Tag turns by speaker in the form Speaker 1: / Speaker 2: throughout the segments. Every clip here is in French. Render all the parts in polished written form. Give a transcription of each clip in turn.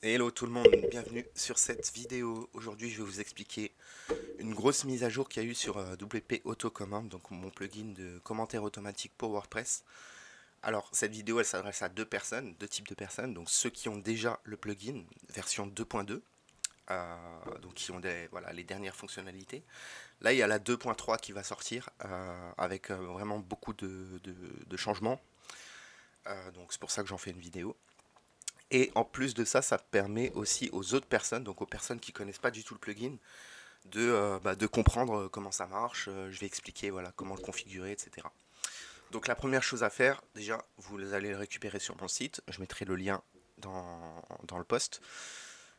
Speaker 1: Hello tout le monde, bienvenue sur cette vidéo. Aujourd'hui, je vais vous expliquer une grosse mise à jour qu'il y a eu sur WP Autocommand, donc mon plugin de commentaires automatiques pour WordPress. Alors, cette vidéo, elle s'adresse à deux personnes, deux types de personnes. Donc, ceux qui ont déjà le plugin, version 2.2, donc qui ont voilà, les dernières fonctionnalités. Là, il y a la 2.3 qui va sortir, avec vraiment beaucoup de changements. Donc, c'est pour ça que j'en fais une vidéo. Et en plus de ça, ça permet aussi aux autres personnes, donc aux personnes qui connaissent pas du tout le plugin, de comprendre comment ça marche. Je vais expliquer voilà, comment le configurer, etc. Donc la première chose à faire, déjà, vous allez le récupérer sur mon site. Je mettrai le lien dans le post.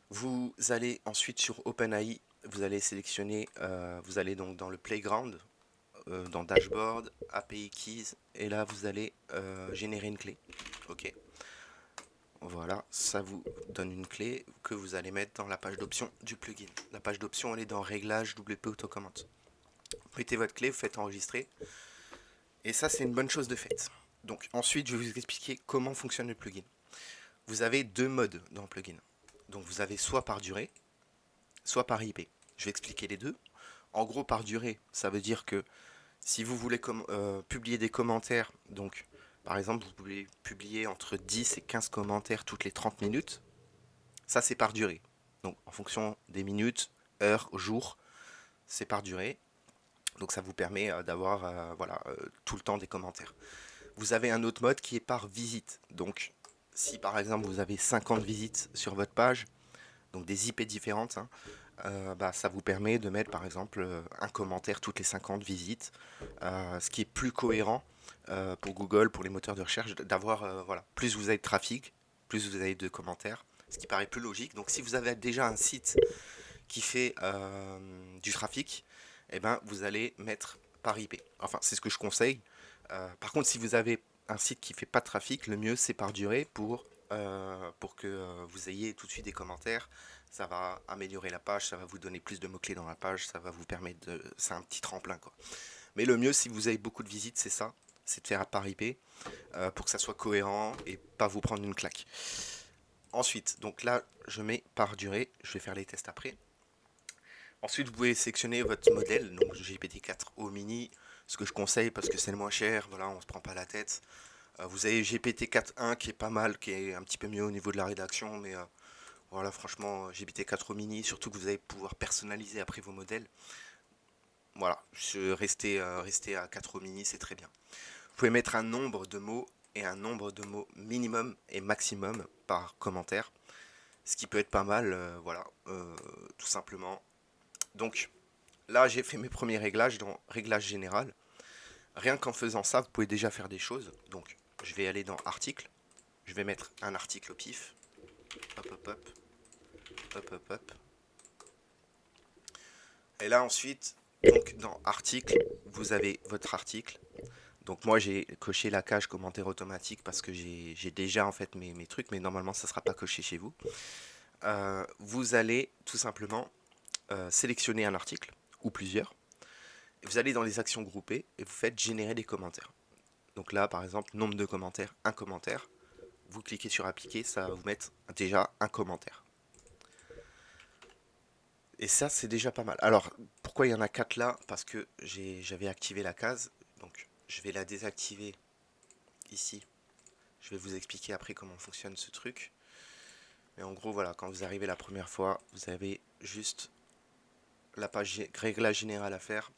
Speaker 1: Vous allez ensuite sur OpenAI, vous allez sélectionner, vous allez donc dans le Playground, dans Dashboard, API Keys, et là vous allez générer une clé. Ok. Voilà, ça vous donne une clé que vous allez mettre dans la page d'options du plugin. La page d'options, elle est dans Réglages WP Autocommand. Mettez votre clé, vous faites enregistrer, et ça, c'est une bonne chose de faite. Donc, ensuite, je vais vous expliquer comment fonctionne le plugin. Vous avez deux modes dans le plugin. Donc, vous avez soit par durée, soit par IP. Je vais expliquer les deux. En gros, par durée, ça veut dire que si vous voulez publier des commentaires, donc par exemple, vous pouvez publier entre 10 et 15 commentaires toutes les 30 minutes. Ça, c'est par durée. Donc, en fonction des minutes, heures, jours, c'est par durée. Donc, ça vous permet d'avoir voilà, tout le temps des commentaires. Vous avez un autre mode qui est par visite. Donc, si par exemple vous avez 50 visites sur votre page, donc des IP différentes, hein, ça vous permet de mettre par exemple un commentaire toutes les 50 visites, ce qui est plus cohérent pour Google, pour les moteurs de recherche, d'avoir, voilà, plus vous avez de trafic, plus vous avez de commentaires, ce qui paraît plus logique. Donc si vous avez déjà un site qui fait du trafic, eh ben, vous allez mettre par IP. Enfin, c'est ce que je conseille. Par contre, si vous avez un site qui fait pas de trafic, le mieux c'est par durée pour que vous ayez tout de suite des commentaires. Ça va améliorer la page, ça va vous donner plus de mots-clés dans la page, ça va vous permettre de. C'est un petit tremplin quoi. Mais le mieux, si vous avez beaucoup de visites, c'est ça, c'est de faire par IP pour que ça soit cohérent et pas vous prendre une claque. Ensuite, donc là, je mets par durée, je vais faire les tests après. Ensuite, vous pouvez sélectionner votre modèle, donc GPT-4 au mini, ce que je conseille parce que c'est le moins cher, voilà, on se prend pas la tête. Vous avez GPT-4.1 qui est pas mal, qui est un petit peu mieux au niveau de la rédaction, mais voilà, franchement, GPT-4 au mini, surtout que vous allez pouvoir personnaliser après vos modèles. Voilà, rester à 4 au mini, c'est très bien. Vous pouvez mettre un nombre de mots et un nombre de mots minimum et maximum par commentaire, ce qui peut être pas mal, voilà, tout simplement. Donc, là, j'ai fait mes premiers réglages dans Réglage général. Rien qu'en faisant ça, vous pouvez déjà faire des choses. Donc, je vais aller dans Article. Je vais mettre un article au pif. Hop, hop, hop. Hop, hop, hop. Et là, ensuite, donc, dans Article, vous avez votre article. Donc, moi, j'ai coché la case commentaire automatique parce que j'ai déjà, en fait, mes trucs. Mais normalement, ça ne sera pas coché chez vous. Vous allez tout simplement sélectionner un article ou plusieurs. Vous allez dans les actions groupées et vous faites générer des commentaires. Donc là, par exemple, nombre de commentaires, un commentaire. Vous cliquez sur appliquer, ça va vous mettre déjà un commentaire. Et ça, c'est déjà pas mal. Alors, pourquoi il y en a 4 là? Parce que j'avais activé la case. Donc, je vais la désactiver ici. Je vais vous expliquer après comment fonctionne ce truc. Mais en gros, voilà, quand vous arrivez la première fois, vous avez juste la page réglage général à faire.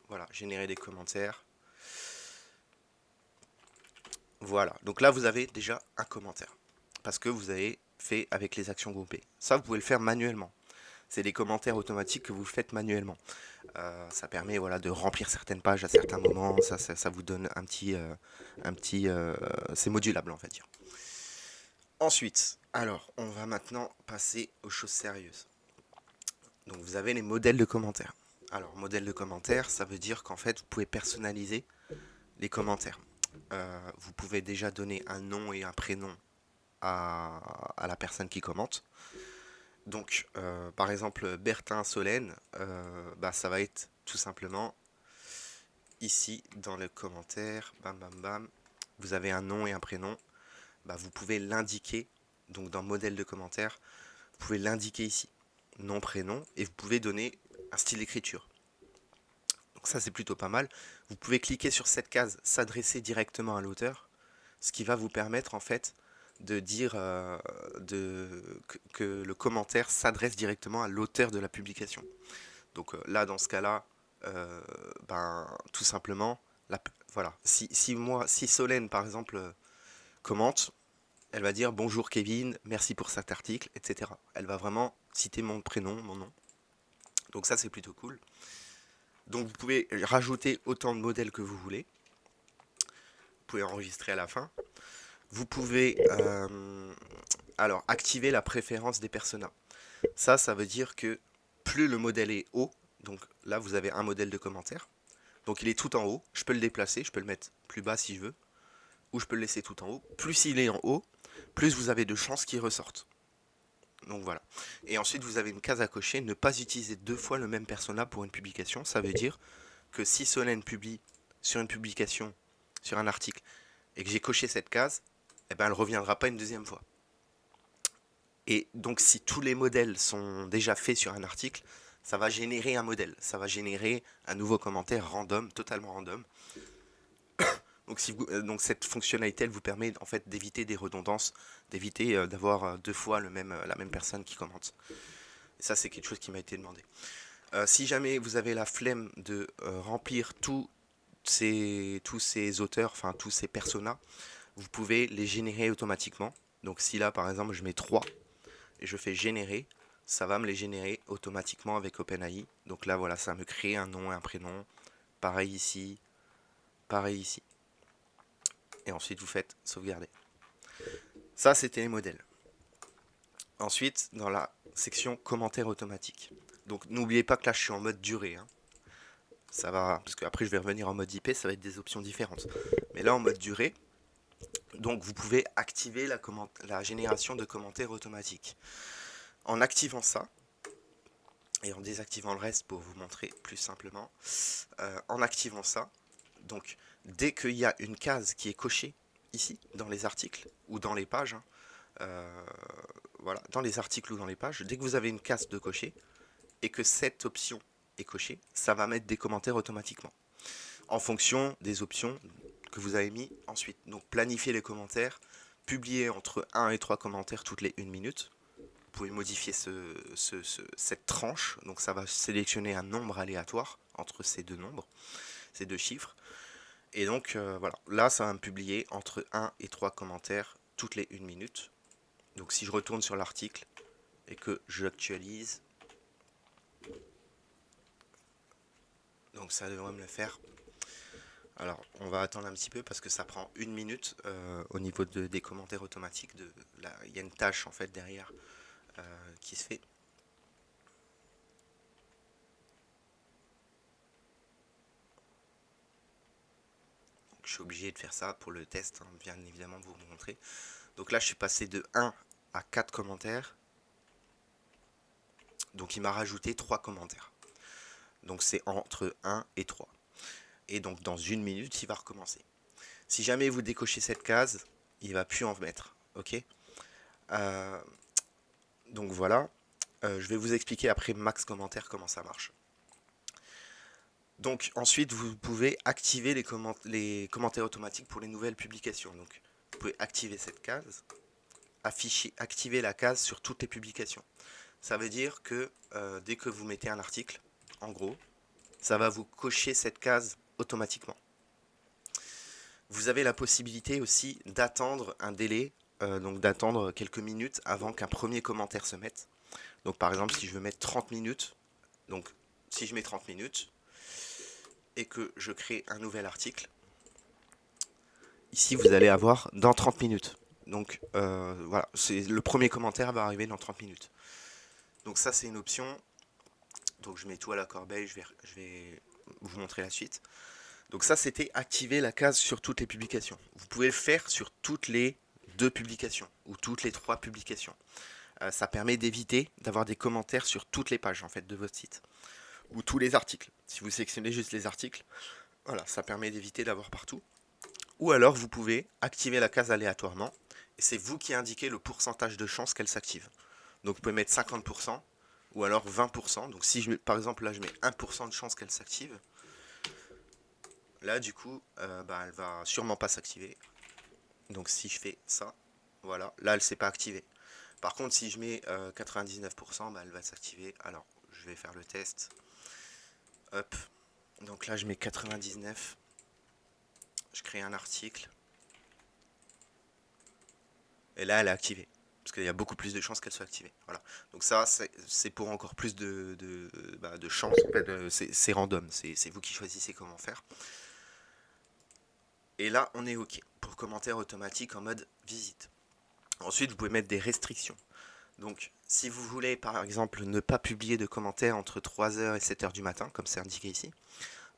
Speaker 1: Voilà, générer des commentaires. Voilà, donc là, vous avez déjà un commentaire. Parce que vous avez fait avec les actions groupées. Ça, vous pouvez le faire manuellement. C'est des commentaires automatiques que vous faites manuellement. Ça permet voilà, de remplir certaines pages à certains moments. Ça vous donne c'est modulable, on va dire. Ensuite, alors, on va maintenant passer aux choses sérieuses. Donc, vous avez les modèles de commentaires. Alors, modèle de commentaires, ça veut dire qu'en fait, vous pouvez personnaliser les commentaires. Vous pouvez déjà donner un nom et un prénom à la personne qui commente. Donc, par exemple, Bertin Solène, ça va être tout simplement ici dans le commentaire. Bam, bam, bam. Vous avez un nom et un prénom. Vous pouvez l'indiquer donc dans modèle de commentaire, vous pouvez l'indiquer ici, nom, prénom, et vous pouvez donner un style d'écriture. Donc ça c'est plutôt pas mal. Vous pouvez cliquer sur cette case, s'adresser directement à l'auteur, ce qui va vous permettre en fait de dire que le commentaire s'adresse directement à l'auteur de la publication. Donc là, dans ce cas-là, ben, tout simplement, voilà. Si Solène, par exemple, commente, elle va dire bonjour Kevin, merci pour cet article, etc. Elle va vraiment citer mon prénom, mon nom. Donc ça, c'est plutôt cool. Donc vous pouvez rajouter autant de modèles que vous voulez. Vous pouvez enregistrer à la fin. Vous pouvez alors activer la préférence des personas. Ça veut dire que plus le modèle est haut, donc là vous avez un modèle de commentaire, donc il est tout en haut, je peux le déplacer, je peux le mettre plus bas si je veux, ou je peux le laisser tout en haut. Plus il est en haut, plus vous avez de chances qu'il ressorte. Donc voilà. Et ensuite vous avez une case à cocher, ne pas utiliser deux fois le même persona pour une publication. Ça veut dire que si Solène publie sur une publication, sur un article, et que j'ai coché cette case, eh ben elle ne reviendra pas une deuxième fois. Et donc si tous les modèles sont déjà faits sur un article, ça va générer un modèle, ça va générer un nouveau commentaire random, totalement random. Donc cette fonctionnalité, elle vous permet en fait d'éviter des redondances, d'éviter d'avoir deux fois la même personne qui commente. Et ça, c'est quelque chose qui m'a été demandé. Si jamais vous avez la flemme de remplir tous ces auteurs, enfin tous ces personas, vous pouvez les générer automatiquement. Donc si là, par exemple, je mets 3 et je fais générer, ça va me les générer automatiquement avec OpenAI. Donc là, voilà, ça me crée un nom et un prénom. Pareil ici, pareil ici. Et ensuite, vous faites sauvegarder. Ça, c'était les modèles. Ensuite, dans la section commentaires automatiques. Donc, n'oubliez pas que là, je suis en mode durée. Hein. Ça va, parce qu'après, je vais revenir en mode IP, ça va être des options différentes. Mais là, en mode durée, donc vous pouvez activer la génération de commentaires automatiques. En activant ça, et en désactivant le reste pour vous montrer plus simplement, en activant ça, donc dès qu'il y a une case qui est cochée ici, dans les articles ou dans les pages, voilà, dans les articles ou dans les pages, dès que vous avez une case de cocher et que cette option est cochée, ça va mettre des commentaires automatiquement en fonction des options que vous avez mis ensuite. Donc planifier les commentaires, publier entre 1 et 3 commentaires toutes les 1 minute. Vous pouvez modifier cette tranche, donc ça va sélectionner un nombre aléatoire entre ces deux nombres, ces deux chiffres. Et donc voilà, là ça va me publier entre 1 et 3 commentaires toutes les 1 minute. Donc si je retourne sur l'article et que j'actualise, donc ça devrait me le faire. Alors on va attendre un petit peu parce que ça prend 1 minute au niveau des commentaires automatiques. Il y a une tâche en fait derrière qui se fait. Donc, je suis obligé de faire ça pour le test, hein, bien évidemment vous montrer. Donc là je suis passé de 1 à 4 commentaires. Donc il m'a rajouté 3 commentaires. Donc c'est entre 1 et 3. Et donc dans 1 minute, il va recommencer. Si jamais vous décochez cette case, il ne va plus en mettre. Ok. Donc voilà. Je vais vous expliquer après max commentaire comment ça marche. Donc ensuite, vous pouvez activer les commentaires automatiques pour les nouvelles publications. Donc vous pouvez activer cette case, activer la case sur toutes les publications. Ça veut dire que dès que vous mettez un article, en gros, ça va vous cocher cette case automatiquement. Vous avez la possibilité aussi d'attendre un délai, donc d'attendre quelques minutes avant qu'un premier commentaire se mette. Donc par exemple, si je veux mettre 30 minutes, donc si je mets 30 minutes et que je crée un nouvel article, ici vous allez avoir dans 30 minutes. Donc voilà, le premier commentaire va arriver dans 30 minutes. Donc ça c'est une option. Donc je mets tout à la corbeille, je vais vous montrer la suite. Donc ça c'était activer la case sur toutes les publications. Vous pouvez le faire sur toutes les 2 publications ou toutes les 3 publications. Ça permet d'éviter d'avoir des commentaires sur toutes les pages en fait de votre site ou tous les articles. Si vous sélectionnez juste les articles, voilà, ça permet d'éviter d'avoir partout. Ou alors vous pouvez activer la case aléatoirement et c'est vous qui indiquez le pourcentage de chance qu'elle s'active. Donc vous pouvez mettre 50% ou alors 20%. Donc si par exemple là je mets 1% de chance qu'elle s'active, là du coup elle va sûrement pas s'activer. Donc si je fais ça, voilà, là elle s'est pas activée. Par contre si je mets 99%, elle va s'activer. Alors je vais faire le test. Hop, donc là je mets 99, je crée un article, et là elle est activée. Parce qu'il y a beaucoup plus de chances qu'elle soit activée. Voilà. Donc ça, c'est pour encore plus de chance. En fait, c'est random, c'est vous qui choisissez comment faire. Et là, on est OK pour commentaire automatique en mode visite. Ensuite, vous pouvez mettre des restrictions. Donc, si vous voulez, par exemple, ne pas publier de commentaires entre 3h et 7h du matin, comme c'est indiqué ici,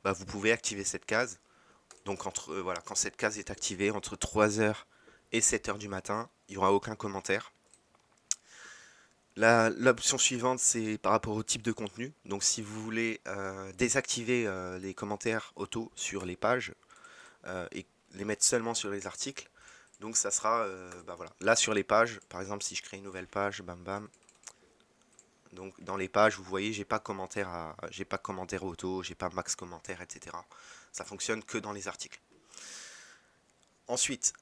Speaker 1: vous pouvez activer cette case. Donc, voilà, quand cette case est activée, entre 3h et 7h du matin, il n'y aura aucun commentaire. L'option suivante, c'est par rapport au type de contenu. Donc, si vous voulez désactiver les commentaires auto sur les pages et les mettre seulement sur les articles, donc ça sera, voilà. Là sur les pages, par exemple, si je crée une nouvelle page, bam bam. Donc dans les pages, vous voyez, j'ai pas commentaire auto, j'ai pas max commentaire, etc. Ça fonctionne que dans les articles. Ensuite,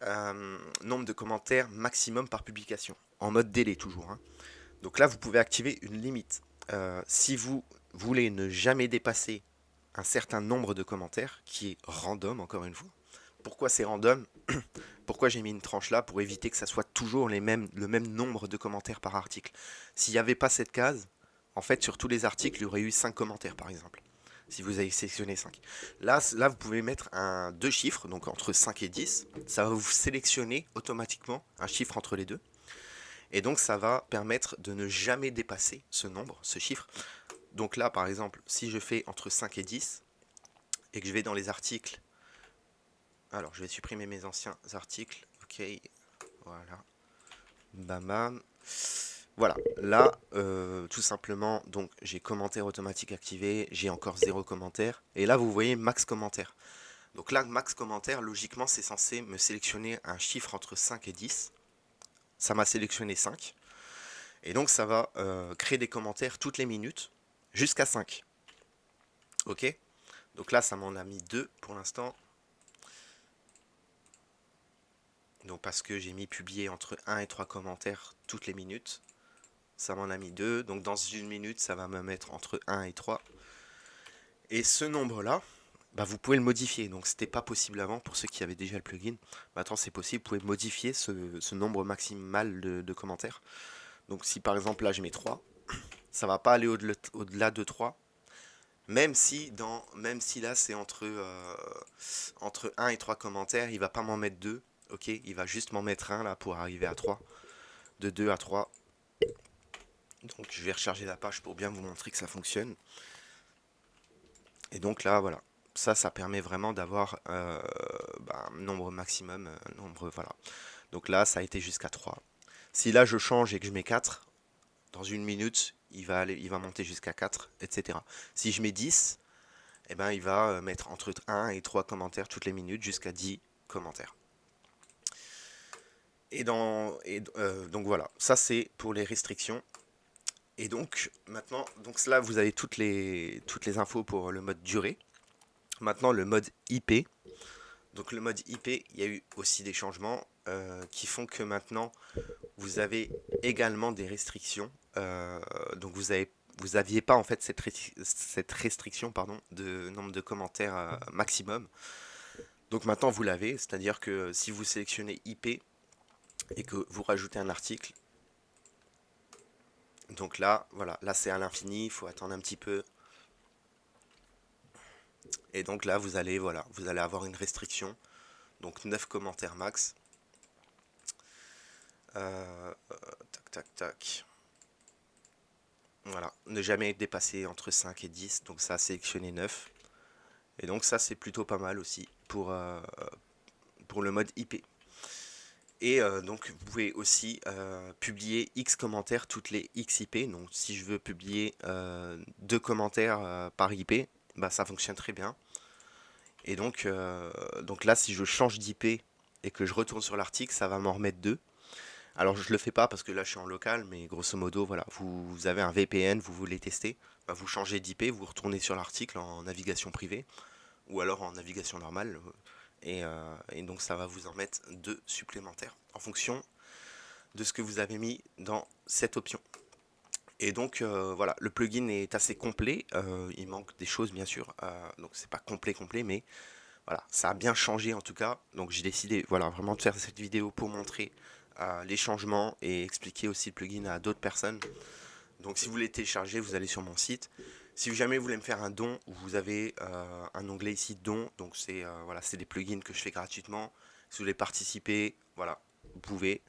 Speaker 1: nombre de commentaires maximum par publication, en mode délai toujours, hein. Donc là, vous pouvez activer une limite. Si vous voulez ne jamais dépasser un certain nombre de commentaires, qui est random encore une fois. Pourquoi c'est random? Pourquoi j'ai mis une tranche là? Pour éviter que ça soit toujours le même nombre de commentaires par article. S'il n'y avait pas cette case, en fait sur tous les articles, il y aurait eu 5 commentaires par exemple. Si vous avez sélectionné 5. Là vous pouvez mettre deux chiffres, donc entre 5 et 10. Ça va vous sélectionner automatiquement un chiffre entre les deux. Et donc ça va permettre de ne jamais dépasser ce nombre, ce chiffre. Donc là par exemple, si je fais entre 5 et 10, et que je vais dans les articles, alors je vais supprimer mes anciens articles, ok, voilà, bam bam. Voilà, là, tout simplement, donc j'ai commentaire automatique activé, j'ai encore 0 commentaire, et là vous voyez max commentaire. Donc là, max commentaire, logiquement, c'est censé me sélectionner un chiffre entre 5 et 10. Ça m'a sélectionné 5. Et donc ça va créer des commentaires toutes les minutes, jusqu'à 5. Ok? Donc là, ça m'en a mis 2 pour l'instant. Donc parce que j'ai mis publier entre 1 et 3 commentaires toutes les minutes. Ça m'en a mis 2. Donc dans une minute, ça va me mettre entre 1 et 3. Et ce nombre-là, vous pouvez le modifier. Donc c'était pas possible avant pour ceux qui avaient déjà le plugin. Maintenant c'est possible, vous pouvez modifier ce nombre maximal de commentaires. Donc si par exemple là je mets 3, ça va pas aller au-delà de 3. Même si là c'est entre 1 et 3 commentaires, il va pas m'en mettre 2. Ok, il va juste m'en mettre un là pour arriver à 3. De 2 à 3. Donc je vais recharger la page pour bien vous montrer que ça fonctionne. Et donc là, voilà. Ça permet vraiment d'avoir un nombre maximum. Voilà. Donc là, ça a été jusqu'à 3. Si là, je change et que je mets 4, dans une minute, il va monter jusqu'à 4, etc. Si je mets 10, eh ben, il va mettre entre 1 et 3 commentaires toutes les minutes jusqu'à 10 commentaires. Donc voilà, ça c'est pour les restrictions. Et donc maintenant, là vous avez toutes les infos pour le mode durée. Maintenant le mode IP. Donc le mode IP, il y a eu aussi des changements qui font que maintenant vous avez également des restrictions. Donc vous aviez pas en fait cette restriction de nombre de commentaires maximum. Donc maintenant vous l'avez, c'est-à-dire que si vous sélectionnez IP et que vous rajoutez un article, donc là, voilà, là c'est à l'infini, il faut attendre un petit peu. Et donc là, vous allez avoir une restriction. Donc 9 commentaires max. Tac, tac, tac. Voilà, ne jamais dépasser entre 5 et 10. Donc ça, sélectionner 9. Et donc ça, c'est plutôt pas mal aussi pour le mode IP. Et donc vous pouvez aussi publier X commentaires toutes les X IP. Donc si je veux publier 2 commentaires par IP, ça fonctionne très bien. Et donc là, si je change d'IP et que je retourne sur l'article, ça va m'en remettre 2. Alors je le fais pas parce que là je suis en local, mais grosso modo, voilà, vous avez un VPN, vous voulez tester, bah, vous changez d'IP, vous retournez sur l'article en navigation privée, ou alors en navigation normale, et donc ça va vous en mettre deux supplémentaires en fonction de ce que vous avez mis dans cette option. Et donc voilà, le plugin est assez complet, il manque des choses bien sûr, donc c'est pas complet, mais voilà, ça a bien changé en tout cas. Donc j'ai décidé, voilà, vraiment de faire cette vidéo pour montrer les changements et expliquer aussi le plugin à d'autres personnes. Donc si vous voulez télécharger, vous allez sur mon site. Si jamais vous voulez me faire un don, vous avez un onglet ici don. Donc c'est voilà, c'est des plugins que je fais gratuitement. Si vous voulez participer, voilà, vous pouvez.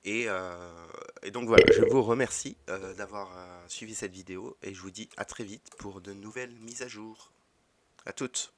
Speaker 1: Et, euh, et donc voilà, je vous remercie d'avoir suivi cette vidéo et je vous dis à très vite pour de nouvelles mises à jour. À toutes.